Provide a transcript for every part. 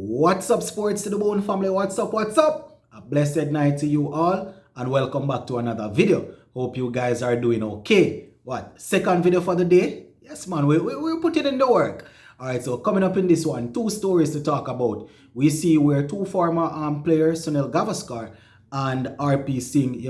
What's up, sports to the bone family? What's up? What's up? A blessed night to you all, and welcome back to another video. Hope you guys are doing okay. What? Second video for the day? Yes, man. We're putting in the work. All right. So coming up in this one, two stories to talk about. We see where two former players, Sunil Gavaskar and RP Singh,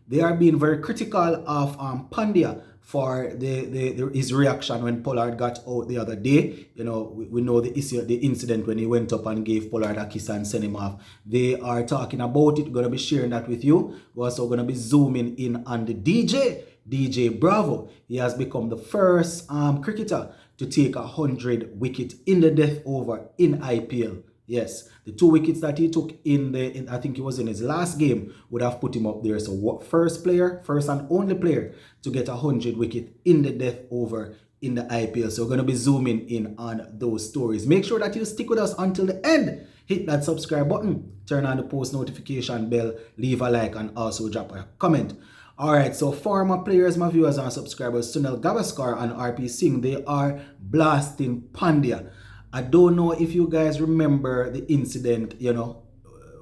they are being very critical of Pandya for his reaction when Pollard got out the other day. We know the issue, the incident when he went up and gave Pollard a kiss and sent him off. They are talking about it. Going to be sharing that with you. We're also going to be zooming in on the DJ Bravo. He has become the first cricketer to take 100 wicket in the death over in IPL. Yes, the 2 wickets that he took I think it was in his last game, would have put him up there. So what first and only player to get 100 wicket in the death over in the IPL. So we're going to be zooming in on those stories. Make sure that you stick with us until the end. Hit that subscribe button, turn on the post notification bell, leave a like, and also drop a comment. Alright, so former players, my viewers and subscribers, Sunil Gavaskar and RP Singh, they are blasting Pandya. I don't know if you guys remember the incident,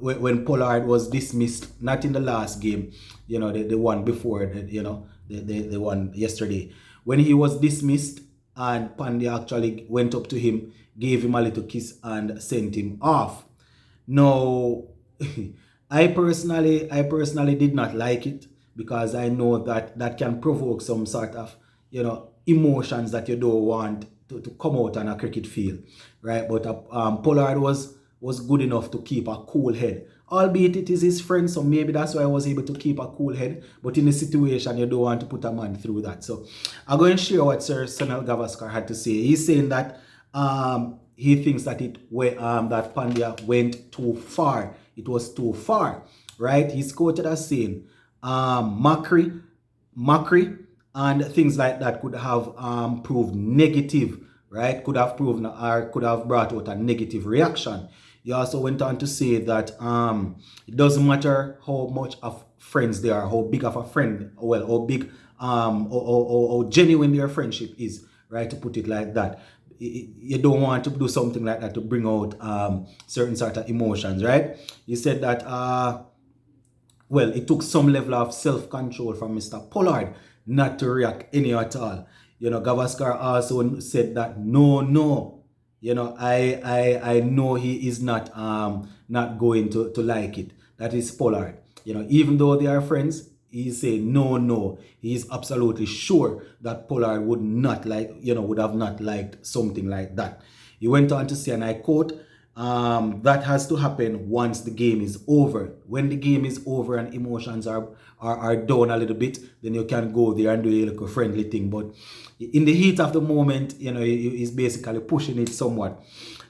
when Pollard was dismissed, not in the last game, the one before, the one yesterday. When he was dismissed and Pandya actually went up to him, gave him a little kiss and sent him off. Now, I personally did not like it because I know that can provoke some sort of, emotions that you don't want to come out on a cricket field, right? But Pollard was good enough to keep a cool head, albeit it is his friend, so maybe that's why I was able to keep a cool head. But in the situation, you don't want to put a man through that. So I'm going to share what Sir Sunil Gavaskar had to say. He's saying that he thinks that that Pandya went too far. It was too far, right? He's quoted as saying, mockery, and things like that could have proved negative, right? Could have proven or could have brought out a negative reaction. He also went on to say that it doesn't matter how much of friends they are, how big of a friend, well, how big, how genuine their friendship is, right? To put it like that. You don't want to do something like that to bring out certain sort of emotions, right? He said that, well, it took some level of self-control from Mr. Pollard not to react any at all. Gavaskar also said that no, I know he is not going to like it. That is Pollard. Even though they are friends, he saying no. He is absolutely sure that Pollard would not would have not liked something like that. He went on to say, and I quote, that has to happen once the game is over. When the game is over and emotions are down a little bit, then you can go there and do a little friendly thing. But in the heat of the moment, he's basically pushing it somewhat.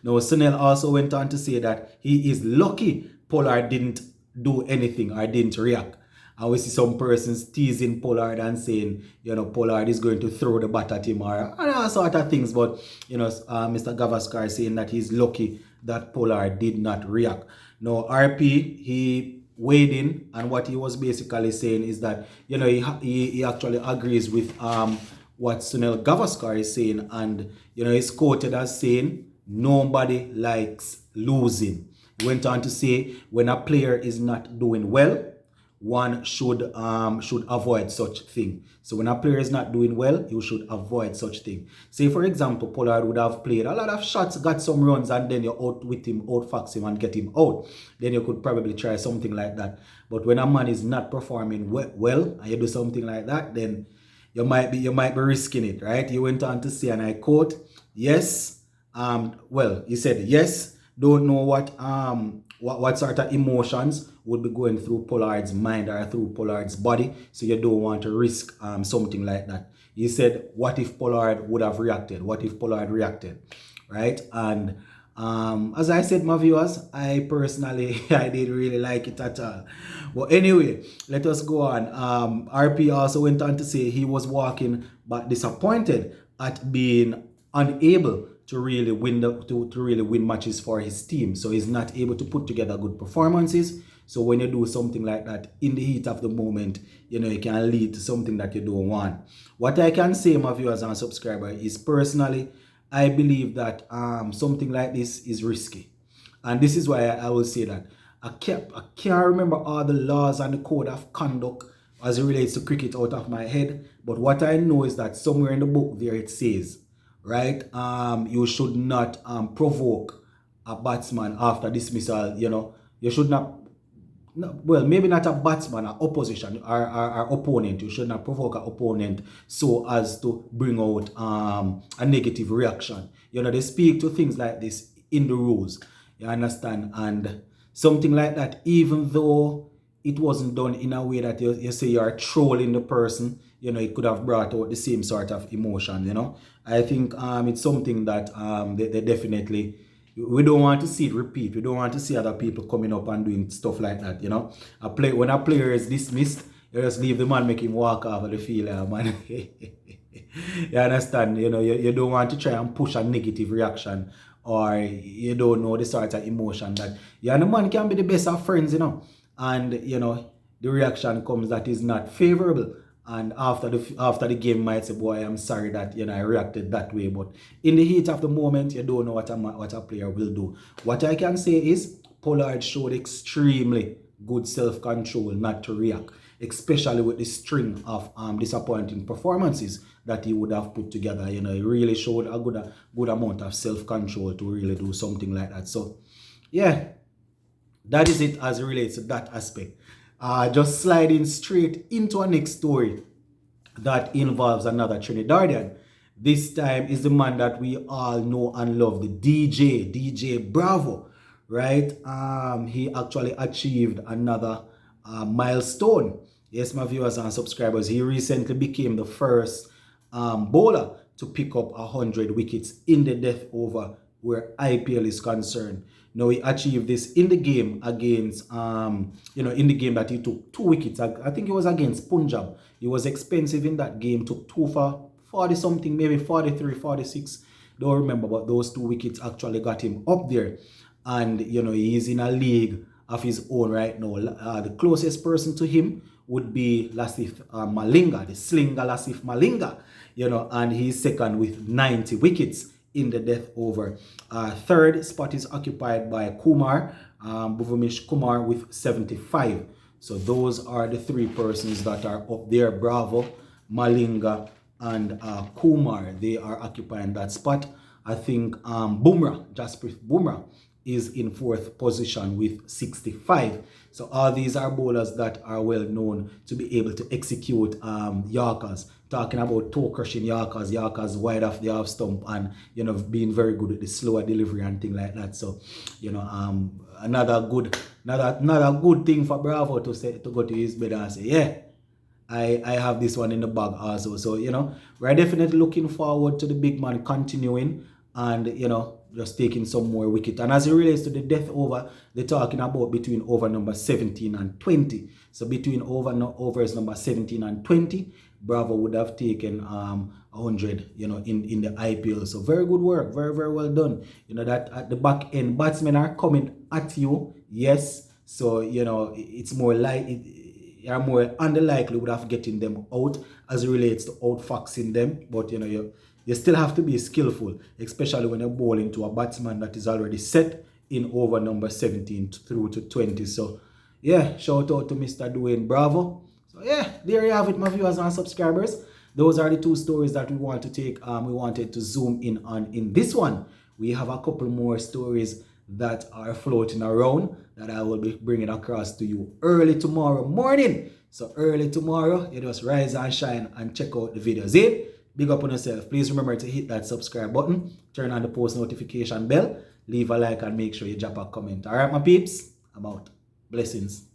Now, Sunil also went on to say that he is lucky Pollard didn't do anything or didn't react. And we see some persons teasing Pollard and saying, Pollard is going to throw the bat at him or all sort of things. But, Mr. Gavaskar saying that he's lucky that Pollard did not react. Now, RP, he weighed in, and what he was basically saying is that, he actually agrees with what Sunil Gavaskar is saying. And, he's quoted as saying, nobody likes losing. He went on to say, when a player is not doing well, one should avoid such thing. So when a player is not doing well, you should avoid such thing. Say, for example, Pollard would have played a lot of shots, got some runs, and then you out with him, outfox him, and get him out. Then you could probably try something like that. But when a man is not performing well, and you do something like that, then you might be risking it, right? He went on to say, and I quote, yes, he said, yes, don't know what sort of emotions would be going through Pollard's mind or through Pollard's body, so you don't want to risk something like that. He said, what if Pollard would have reacted? What if Pollard reacted, right? And as I said, my viewers, I personally, I didn't really like it at all. But anyway, let us go on. RP also went on to say he was walking but disappointed at being unable to really win matches for his team. So he's not able to put together good performances. So when you do something like that in the heat of the moment, it can lead to something that you don't want. What I can say, my viewers and subscribers, is personally, I believe that something like this is risky. And this is why I will say that I can't remember all the laws and the code of conduct as it relates to cricket out of my head. But what I know is that somewhere in the book there it says, right, you should not provoke a batsman after dismissal. You should not, no, well, maybe not a batsman, an opposition or opponent. You should not provoke an opponent so as to bring out a negative reaction. They speak to things like this in the rules. You understand? And something like that, even though it wasn't done in a way that you say you're trolling the person, it could have brought out the same sort of emotion. I think it's something that they definitely, we don't want to see it repeat. We don't want to see other people coming up and doing stuff like that. When a player is dismissed, you just leave the man, make him walk off of the field, man. You understand? You don't want to try and push a negative reaction, or you don't know the sort of emotion that and the man can be the best of friends, and the reaction comes that is not favorable. And after the game, might say, boy, I'm sorry that I reacted that way. But in the heat of the moment, you don't know what a player will do. What I can say is Pollard showed extremely good self-control not to react, especially with the string of disappointing performances that he would have put together. He really showed a good amount of self-control to really do something like that. So yeah, that is it as it relates to that aspect. Just sliding straight into our next story that involves another Trinidadian. This time is the man that we all know and love, the DJ Bravo, right? He actually achieved another milestone. Yes, my viewers and subscribers, he recently became the first bowler to pick up 100 wickets in the death over where IPL is concerned. Now, he achieved this in the game against, in the game that he took 2 wickets. I think it was against Punjab. He was expensive in that game, took 2 for 40 something, maybe 43, 46. Don't remember, but those 2 wickets actually got him up there. And, he's in a league of his own right now. The closest person to him would be Lasith Malinga, the slinger Lasith Malinga, and he's second with 90 wickets in the death over. Third spot is occupied by Kumar, Bhuvanesh Kumar with 75. So those are the 3 persons that are up there: Bravo, Malinga, and Kumar. They are occupying that spot. I think Jasprit Bumrah is in 4th position with 65. So all these are bowlers that are well known to be able to execute Yorkers. Talking about toe crushing Yorkers wide off the off stump, and being very good at the slower delivery and thing like that. So another good thing for Bravo to go to his bed and say, yeah, I have this one in the bag also. So we're definitely looking forward to the big man continuing and just taking some more wicket. And as it relates to the death over, they're talking about between over number 17 and 20. So between overs number 17 and 20, Bravo would have taken 100, in the IPL. So very good work, very, very well done. That at the back end, batsmen are coming at you, yes. So it's more like you're more unlikely of getting them out as it relates to outfoxing them. But you still have to be skillful, especially when you're bowling to a batsman that is already set in over number 17 through to 20. So yeah, shout out to Mr. Dwayne Bravo. So yeah, there you have it, my viewers and subscribers. Those are the 2 stories that we want to take. We wanted to zoom in on in this one. We have a couple more stories that are floating around that I will be bringing across to you early tomorrow morning. So early tomorrow, you just rise and shine and check out the videos. Big up on yourself. Please remember to hit that subscribe button, turn on the post notification bell, leave a like, and make sure you drop a comment. All right, my peeps, I'm out. Blessings.